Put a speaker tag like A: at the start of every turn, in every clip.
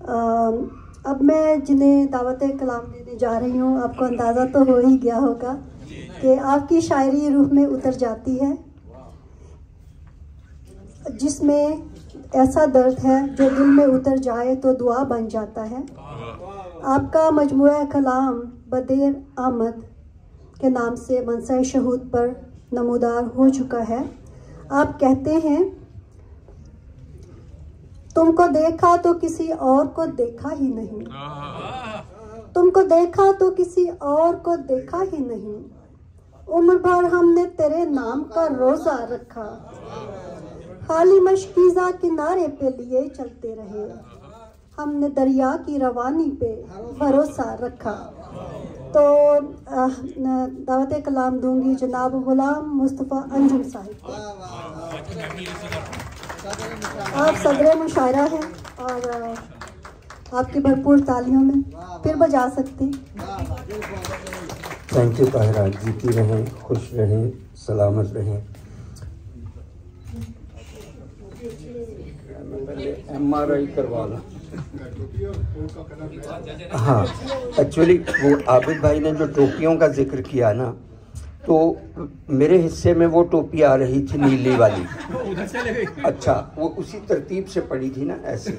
A: अब मैं जिन्हें दावत कलाम देने जा रही हूँ, आपको अंदाज़ा तो हो ही गया होगा कि आपकी शायरी रूह में उतर जाती है, जिसमें ऐसा दर्द है जो दिल में उतर जाए तो दुआ बन जाता है। आपका मजमुआ कलाम बदेर आमद के नाम से मनसा शहूद पर नमूदार हो चुका है। आप कहते हैं, तुमको देखा तो किसी और को देखा ही नहीं, तुमको देखा तो किसी और को देखा ही नहीं, उम्र भर हमने तेरे नाम का रोजा रखा, खाली मशकीज़ा किनारे पे लिए चलते रहे, हमने दरिया की रवानी पे भरोसा रखा। तो दावत कलाम दूंगी जनाब गुलाम मुस्तफ़ा अंजुम साहिब को। आप सदर मुशायरा हैं और आपकी भरपूर तालियों में फिर बजा सकती।
B: थैंक यू ताहिरा, जीती रहें, खुश रहें, सलामत रहें। MRI करवा लो। हाँ, एक्चुअली वो आबिद भाई ने जो टोपियों का जिक्र किया ना, तो मेरे हिस्से में वो टोपी आ रही थी नीली वाली। अच्छा, वो उसी तरतीब से पड़ी थी ना ऐसे।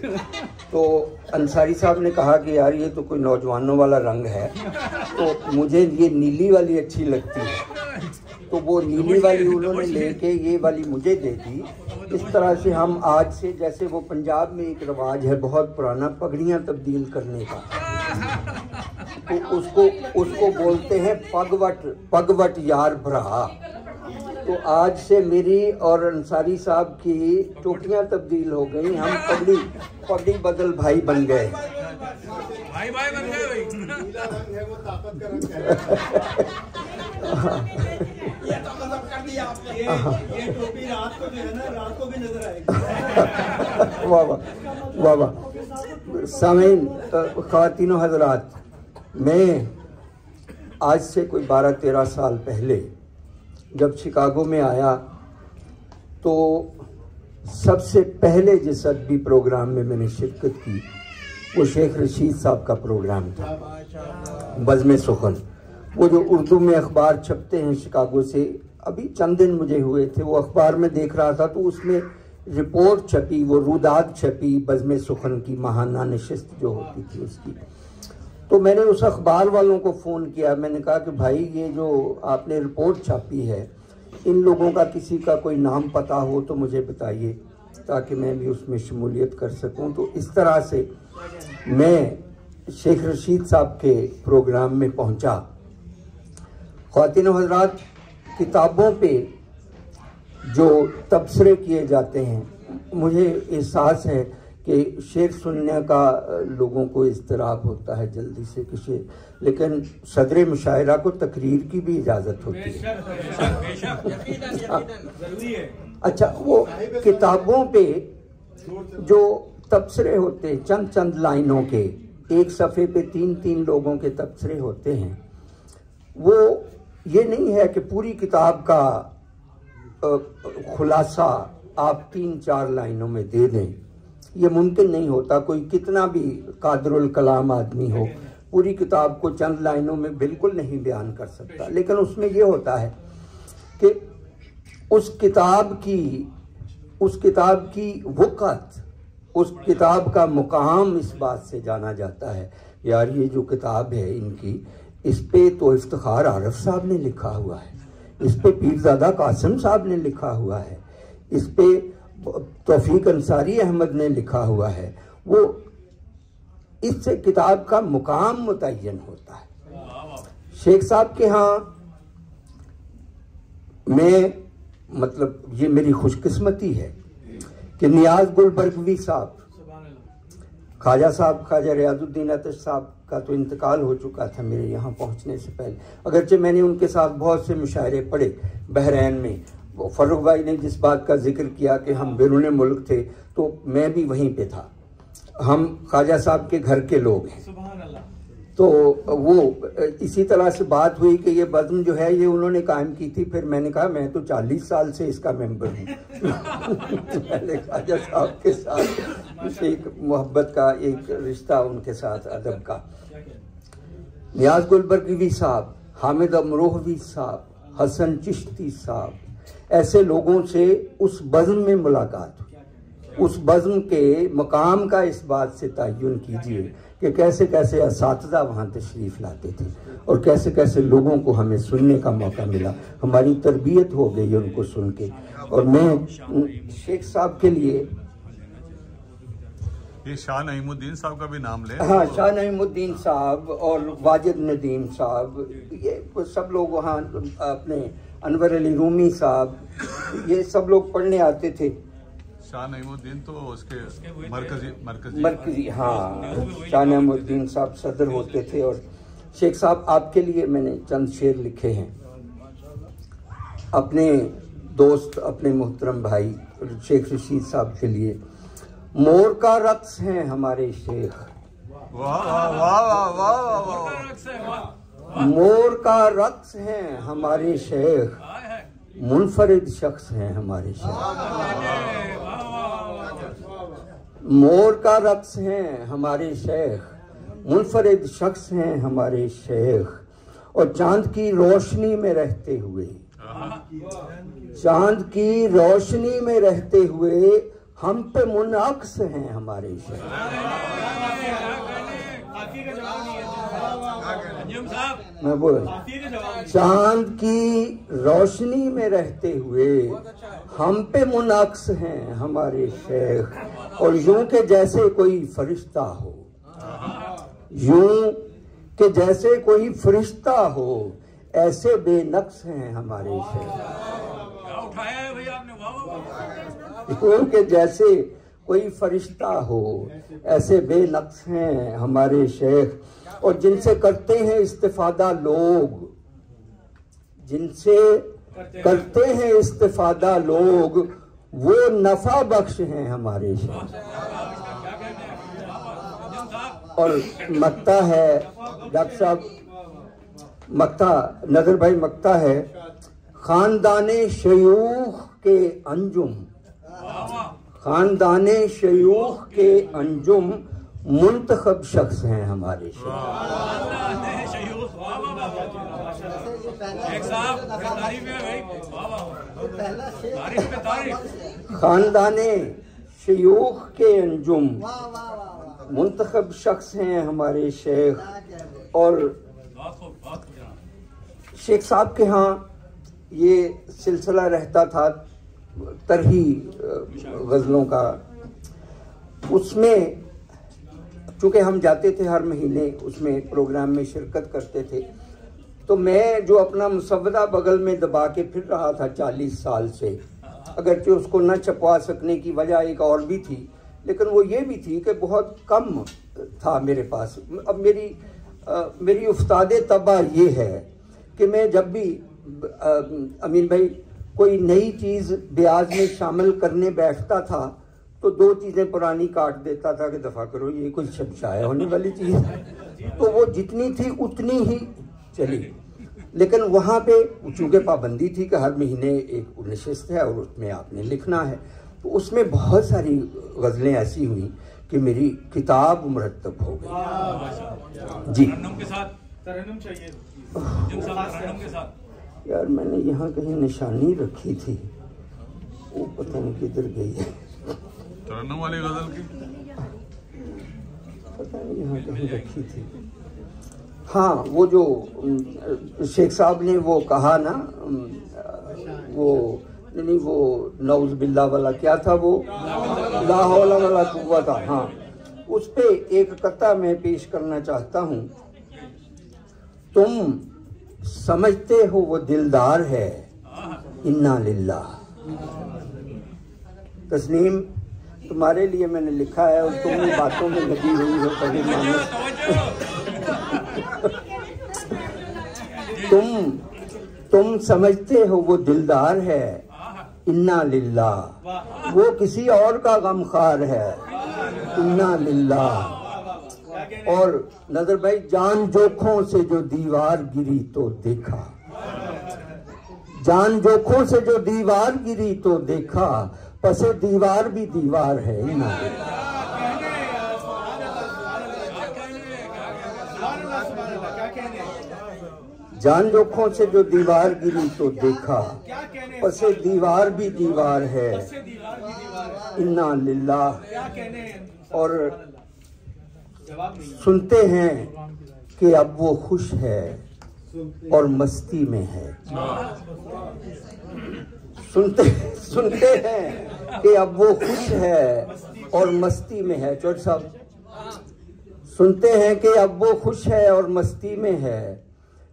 B: तो अंसारी साहब ने कहा कि यार ये तो कोई नौजवानों वाला रंग है, तो मुझे ये नीली वाली अच्छी लगती है, तो वो नीली वाली उन्होंने लेके ये वाली मुझे दे दी। इस तरह से हम आज से, जैसे वो पंजाब में एक रिवाज है बहुत पुराना पगड़ियाँ तब्दील करने का, तो उसको बोलते हैं पगवट यार भरा। तो आज से मेरी और अंसारी साहब की टोपियाँ तब्दील हो गई, हम पगड़ी बदल भाई बन गए।
C: भाई बन गए भाई। वो ताकत का रंग है। ये टोपी रात को जो है ना, रात को भी नजर आएगी।
B: वाह वाह। सामीन, ख़वातीनो हज़रात, मैं आज से कोई 12-13 साल पहले जब शिकागो में आया, तो सबसे पहले जिस अदबी प्रोग्राम में मैंने शिरकत की वो शेख रशीद साहब का प्रोग्राम था, बज़्म सुखन। वो जो उर्दू में अखबार छपते हैं शिकागो से, अभी चंद दिन मुझे हुए थे, वो अखबार में देख रहा था तो उसमें रिपोर्ट छपी, वो रुदात छपी बज़्म सुखन की, माहाना नशिस्त जो होती थी उसकी। तो मैंने उस अखबार वालों को फ़ोन किया, मैंने कहा कि भाई ये जो आपने रिपोर्ट छापी है, इन लोगों का किसी का कोई नाम पता हो तो मुझे बताइए ताकि मैं भी उसमें शमूलियत कर सकूं। तो इस तरह से मैं शेख रशीद साहब के प्रोग्राम में पहुंचा। ख़वातीन व हज़रात, किताबों पे जो तबसरे किए जाते हैं, मुझे एहसास है कि शेर सुनने का लोगों को इज़्तिराब होता है जल्दी से किसी, लेकिन सदर मुशायरा को तकरीर की भी इजाज़त होती है। अच्छा, वो किताबों पे जो तबसरे होते हैं चंद चंद लाइनों के, एक सफ़े पे 3-3 लोगों के तबसरे होते हैं, वो ये नहीं है कि पूरी किताब का खुलासा आप 3-4 लाइनों में दे दें, ये मुमकिन नहीं होता। कोई कितना भी कादरुल कलाम आदमी हो, पूरी किताब को चंद लाइनों में बिल्कुल नहीं बयान कर सकता। लेकिन उसमें ये होता है कि उस किताब की वक़्त, उस किताब का मुकाम इस बात से जाना जाता है, यार ये जो किताब है इनकी, इस पे तो इफ्तिखार आरफ साहब ने लिखा हुआ है, इस पे पीरज़ादा कासिम साहब ने लिखा हुआ है, इस पे तौफीक अंसारी अहमद ने लिखा हुआ है। वो इससे किताब का मुकाम मुतय्यन होता है। शेख साहब के यहाँ मैं, मतलब ये मेरी खुशकिस्मती है कि नियाज गुल बरगवी साहब, ख्वाजा रियाजुद्दीन अतश साहब का तो इंतकाल हो चुका था मेरे यहाँ पहुँचने से पहले, अगरचे मैंने उनके साथ बहुत से मुशायरे पढ़े बहरैन में। फ़र्रुख भाई ने जिस बात का जिक्र किया कि हम बैरून मुल्क थे, तो मैं भी वहीं पे था। हम ख्वाजा साहब के घर के लोग हैं। तो वो इसी तरह से बात हुई कि ये बज़्म जो है ये उन्होंने कायम की थी। फिर मैंने कहा मैं तो 40 साल से इसका मेंबर हूँ। मैंने ख्वाजा साहब के साथ एक मोहब्बत का एक रिश्ता, उनके साथ अदब का। नियाज गुलबर्गी साहब, हामिद अमरोहवी साहब, हसन चिश्ती साहब, ऐसे लोगों से उस बज़्म में मुलाकात हुई। उस बज़्म के मकाम का इस बात से तयन कीजिए कि कैसे कैसे असातिज़ा वहाँ तशरीफ़ लाते थे और कैसे कैसे लोगों को हमें सुनने का मौका मिला। हमारी तरबियत हो गई उनको सुन के। और मैं शेख साहब के लिए,
D: ये शाह नईमुद्दीन साहब का भी नाम ले।
B: हाँ, शाह नईमुद्दीन साहब और वाजिद नदीम साहब, ये सब लोग वहाँ, अपने अनवर अली रूमी साहब, ये सब लोग पढ़ने आते थे।
D: शाह नईमुद्दीन तो उसके मरकजी
B: हाँ, शाह नईमुद्दीन साहब सदर होते थे। और शेख साहब, आपके लिए मैंने चंद शेर लिखे हैं, अपने दोस्त, अपने मोहतरम भाई शेख रशीद साहब के लिए। मोर का रक्स हैं हमारे शेख,
D: वाह वाह वाह वाह,
B: मोर का रक्स हैं हमारे शेख, मुनफरिद शख्स हैं हमारे शेख। मोर का रक्स हैं हमारे शेख, मुनफरिद शख्स हैं हमारे शेख। और चांद की रोशनी में रहते हुए, चांद की रोशनी में रहते हुए हम पे मुनअक्स हैं हमारे शेख। मैं बोल, चांद की रोशनी में रहते हुए हम पे मुनअक्स हैं हमारे शेख। और यूं के जैसे कोई फरिश्ता हो, यूं के जैसे कोई फरिश्ता हो, ऐसे बेनक्स हैं हमारे शेख। यूं के जैसे कोई फरिश्ता हो, ऐसे बेनक्स हैं हमारे शेख। और जिनसे करते हैं इस्तिफादा लोग, जिनसे करते हैं इस्तिफादा लोग, वो नफा बख्श हैं हमारे शेख। और मक्ता है डॉक्टर साहब, मक्ता नजर भाई मक्ता है, खानदाने शयूख के अंजुम, खानदाने शयूख के अंजुम, मुंतखब शख्स हैं हमारे शेख। खानदाने शयूख के अंजुम, मुंतखब शख्स हैं हमारे शेख। और शेख साहब के यहाँ ये सिलसिला रहता था तरही गज़लों का। उसमें चूँकि हम जाते थे हर महीने, उसमें प्रोग्राम में शिरकत करते थे, तो मैं जो अपना मुसव्वदा बगल में दबा के फिर रहा था 40 साल से, अगरचे उसको न छपवा सकने की वजह एक और भी थी, लेकिन वो ये भी थी कि बहुत कम था मेरे पास। अब मेरी उस्तादे तबा ये है कि मैं जब भी अमीन भाई कोई नई चीज़ ब्याज में शामिल करने बैठता था तो 2 चीज़ें पुरानी काट देता था कि दफ़ा करो, ये कोई शब्शाया होने वाली चीज़ है। तो वो जितनी थी उतनी ही चली, लेकिन वहाँ पे चूँकि पाबंदी थी कि हर महीने एक नशिस्त है और उसमें आपने लिखना है, तो उसमें बहुत सारी गज़लें ऐसी हुई कि मेरी किताब मुरतब हो गई। जी यार, मैंने यहाँ कहीं निशानी रखी थी, वो पता नहीं किधर गई है।
D: तरन्नुम वाली गज़ल की
B: पता नहीं यहाँ कहीं रखी थी। हाँ, वो जो शेख साहब ने वो कहा ना, वो नहीं, वो नौज़ बिल्लाह वाला क्या था, वो ला हौला वाला कुव्वा था। हाँ, उस पे एक कता मैं पेश करना चाहता हूँ। तुम समझते हो वो दिलदार है, इन्ना लिल्लाह। तस्नीम, तुम्हारे लिए मैंने लिखा है और तुम बातों में लगी हुई हो कभी तुम समझते हो वो दिलदार है, इन्ना लिल्लाह। वो किसी और का गमखार है, इन्ना लिल्लाह। और नजर भाई, जान जोखों से जो दीवार गिरी तो देखा, जान जोखों से जो दीवार गिरी तो देखा, पसे दीवार भी दीवार है ना। जान जोखों से जो दीवार गिरी तो देखा, पसे दीवार भी दीवार है, इन्ना लिल्लाह। और सुनते हैं कि अब वो खुश है और मस्ती में है। सुनते हैं कि अब वो खुश है और मस्ती में है। चौधरी साहब, सुनते हैं कि अब वो खुश है और मस्ती में है,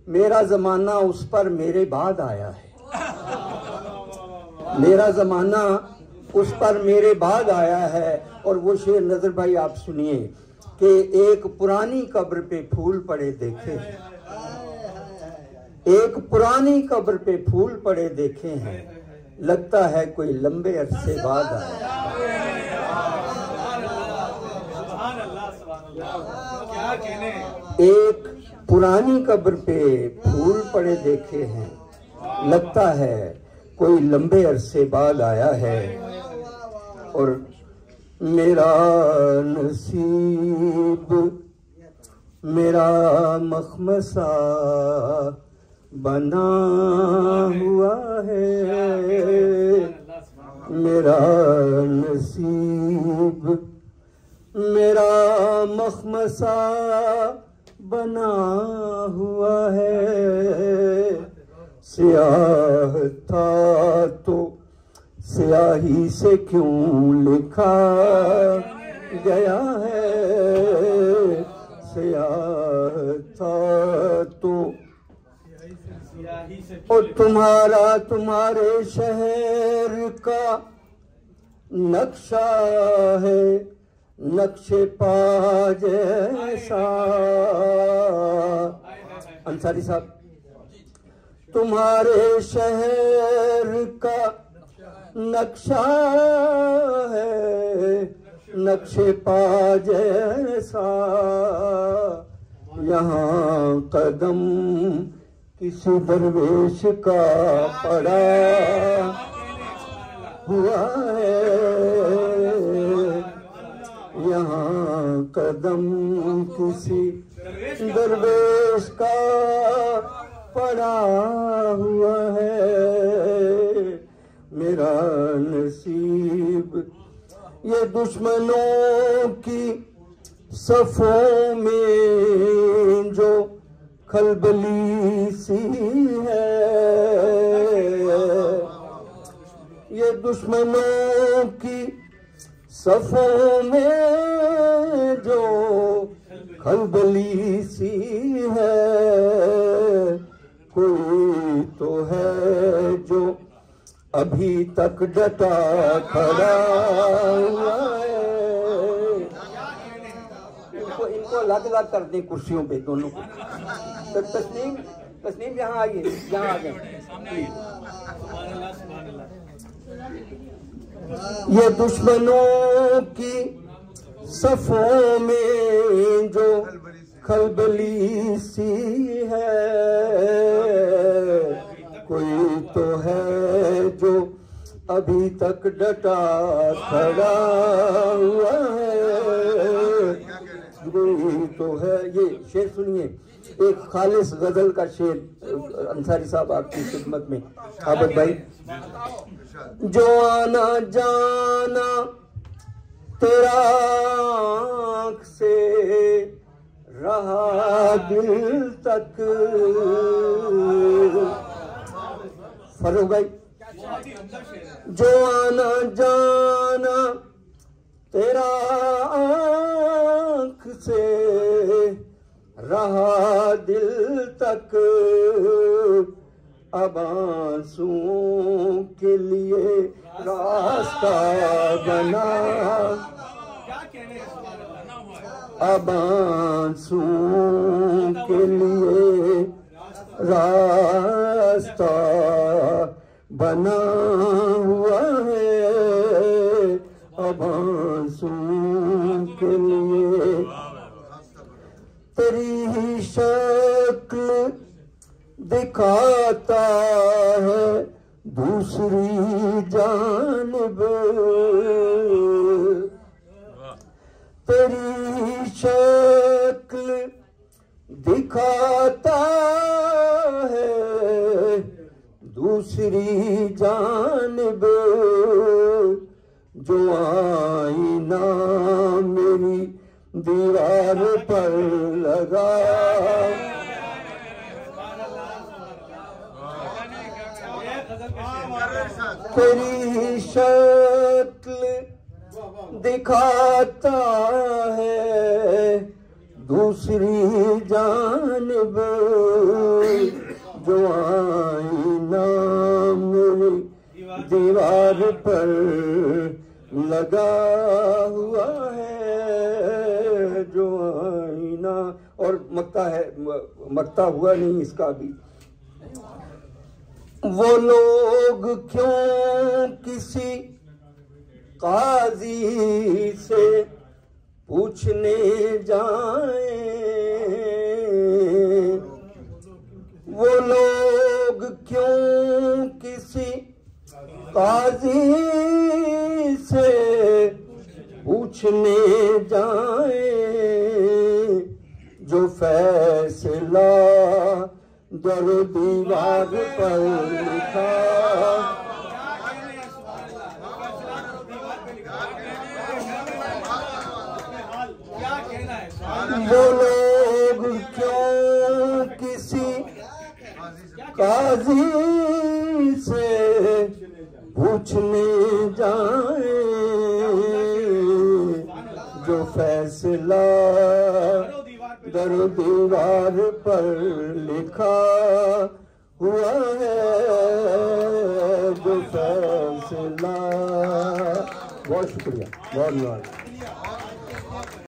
B: मेरा जमाना उस पर मेरे बाद आया है। मेरा जमाना उस पर मेरे बाद आया है। और वो शेर नजर भाई आप सुनिए कि एक पुरानी कब्र पे फूल पड़े देखे हैं, एक पुरानी कब्र पे फूल पड़े देखे हैं, लगता है कोई लंबे अरसे बाद आया। एक पुरानी कब्र पे फूल पड़े देखे हैं, लगता है कोई लंबे अरसे बाद आया है। और मेरा नसीब मेरा मखमसा बना हुआ है, मेरा नसीब मेरा मखमसा बना हुआ है। स्याह था तो स्याही से क्यों लिखा गया है, स्याह था तो। और तुम्हारे शहर का नक्शा है नक्शे पा जैसा। अंसारी साहब, तुम्हारे शहर का नक्शा है नक्शे पा जैसा, यहाँ कदम किसी दरवेश का पड़ा हुआ है, यहाँ कदम किसी दरवेश का पड़ा हुआ है। मेरा नसीब ये दुश्मनों की सफों में जो खलबली सी है, ये दुश्मनों की सफों में जो खलबली सी है, कोई तो है जो अभी तक डटा खड़ा हुआ है। इनको अलग अलग कर दें कुर्सियों पे दोनों को। तो तस्नीम यहाँ आइए, यहाँ आ जाए। ये दुश्मनों की सफों में जो खलबली सी है, कोई तो है जो अभी तक डटा खड़ा हुआ है, कोई तो है। ये शेर सुनिए, एक खालिस गजल का शेर अंसारी साहब आपकी खिदमत में। आबद भाई, जो आना जाना तेरा आँख से रहा दिल तक। फरूक भाई, जो आना जाना तेरा आँख से रहा दिल तक, अब आंसुओं के लिए रास्ता बना, अब आंसुओं के लिए रास्ता बना हुआ है, अब आंसुओं के लिए तेरी ही शक्ल दिखाता है दूसरी जानिब, तेरी ही शक्ल दिखाता है दूसरी जानिब, जो आईना मेरी दीवार पर लगा, तेरी शक्ल दिखाता है दूसरी जानिब, जो आईना मेरी दीवार पर लगा हुआ है, जो आईना। और मकता है, मकता हुआ नहीं इसका भी। वो लोग क्यों किसी काजी से पूछने जाएं, वो लोग क्यों किसी काजी से पूछने जाएं, जो फैसला दर दीवार पर लिखा, वो लोग क्यों किसी काजी से पूछने जाएं, जो फैसला दर दीवार पर लिखा हुआ है, जो फैसला। बहुत शुक्रिया, बहुत धन्यवाद।